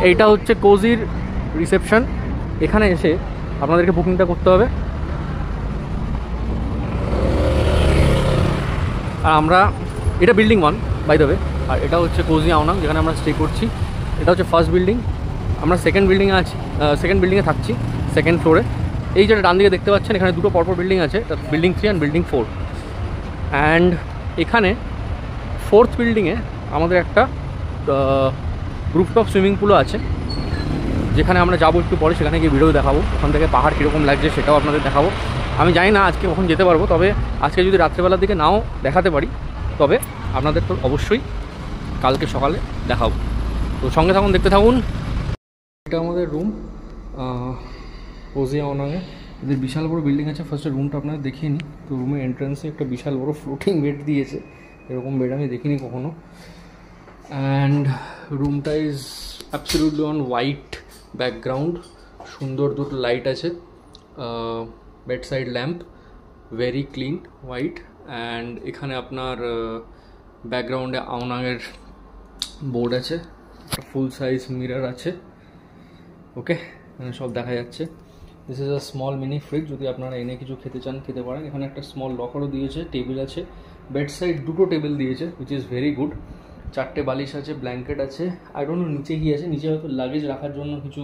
এইটা হচ্ছে কোজির রিসেপশন। এখানে এসে আপনাদেরকে বুকিংটা করতে হবে। আর আমরা, এটা বিল্ডিং 1 বাই দ্য ওয়ে, আর এটা হচ্ছে কোজি আওনাং যেখানে আমরা স্টে করছি। এটা হচ্ছে ফার্স্ট বিল্ডিং, আমরা সেকেন্ড বিল্ডিংয়ে আছি, সেকেন্ড বিল্ডিংয়ে থাকছি, সেকেন্ড ফ্লোরে। এই যেটা ডান দিকে দেখতে পাচ্ছেন এখানে দুটো পরপর বিল্ডিং আছে, বিল্ডিং 3 অ্যান্ড বিল্ডিং 4। অ্যান্ড এখানে ফোর্থ বিল্ডিংয়ে আমাদের একটা রুফটপ সুইমিং পুলও আছে, যেখানে আমরা যাবো একটু পরে, সেখানে গিয়ে ভিডিও দেখাবো, ওখান থেকে পাহাড় কীরকম লাগছে সেটাও আপনাদের দেখাবো। আমি জানি না আজকে কখন যেতে পারবো, তবে আজকে যদি রাত্রেবেলার দিকে নাও দেখাতে পারি তবে আপনাদের তো অবশ্যই কালকে সকালে দেখাবো। তো সঙ্গে থাকুন, দেখতে থাকুন। এটা আমাদের রুম কোজি আওনাংয়ে। এদের বিশাল বড় বিল্ডিং আছে। ফার্স্টে রুমটা আপনাদের দেখিয়ে নিই। তো রুমের এন্ট্রান্সে একটা বিশাল বড় ফ্লোটিং বেড দিয়েছে, এরকম বেড আমি দেখিনি কখনো। অ্যান্ড রুমটা is absolutely on white background, সুন্দর দুটো লাইট আছে, bed side lamp, very clean white. And এখানে আপনার ব্যাকগ্রাউন্ডে আওনাংয়ের বোর্ড আছে, একটা ফুল সাইজ মিরর আছে, ওকে, সব দেখা যাচ্ছে। This is a small mini fridge, যদি আপনারা এনে কিছু খেতে চান খেতে পারেন। এখানে একটা স্মল লকারও দিয়েছে, টেবিল আছে, বেড সাইড দুটো টেবিল দিয়েছে, উইচ ইজ ভেরি গুড। 4টে বালিশ আছে, ব্ল্যাঙ্কেট আছে। আই ডোন্ট নো নিচে কি আছে, নিচে হয়তো লাগেজ রাখার জন্য কিছু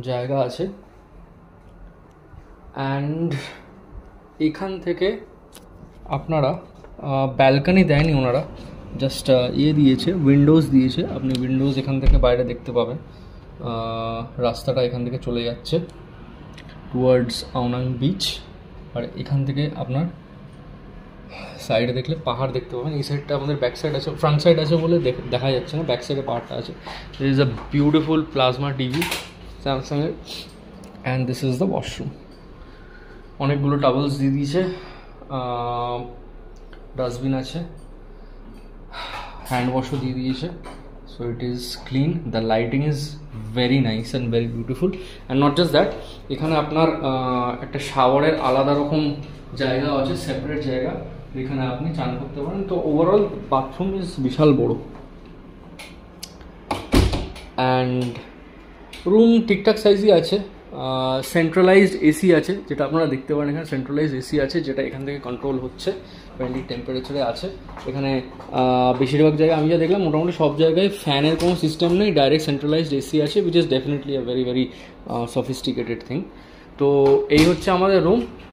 জায়গা আছে। অ্যান্ড এখান থেকে আপনারা ব্যালকানি দেয়নি ওনারা, জাস্ট দিয়েছে, উইন্ডোজ দিয়েছে। আপনি উইন্ডোজ এখান থেকে বাইরে দেখতে পাবেন। রাস্তাটা এখান থেকে চলে যাচ্ছে টুয়ার্ডস আওনাং বিচ। আর এখান থেকে আপনার সাইডে দেখলে পাহাড় দেখতে পাবেন। এই সাইডটা আমাদের ব্যাক সাইড আছে, ফ্রন্ট সাইড আছে বলে দেখা যাচ্ছে না, ব্যাক সাইডে পাহাড়টা আছে। This is a beautiful plasma TV স্যামসাংয়ের। And this is the washroom. অনেকগুলো টাওয়েলস দিয়ে দিয়েছে, ডাস্টবিন আছে, হ্যান্ড ওয়াশও দিয়ে দিয়েছে। So it is clean, the lighting is very nice and very beautiful. And not just that, এখানে আপনার একটা শাওয়ারের আলাদা রকম জায়গা আছে, সেপারেট জায়গা, যেখানে আপনি চান করতে পারেন। তো ওভারঅল বাথরুম ইজ বিশাল বড়। অ্যান্ড রুম ঠিকঠাক সাইজই আছে। সেন্ট্রালাইজড এসি আছে, যেটা আপনারা দেখতে পারেন এখানে সেন্ট্রালাইজড এসি আছে, যেটা এখান থেকে কন্ট্রোল হচ্ছে, ফ্রেন্ডলি টেম্পারেচারে আছে। এখানে বেশিরভাগ জায়গায় আমি যা দেখলাম মোটামুটি সব জায়গায় ফ্যানের কোনো সিস্টেম নেই, ডাইরেক্ট সেন্ট্রালাইজড এসি আছে, which is definitely a very very sophisticated thing. তো এই হচ্ছে আমাদের রুম।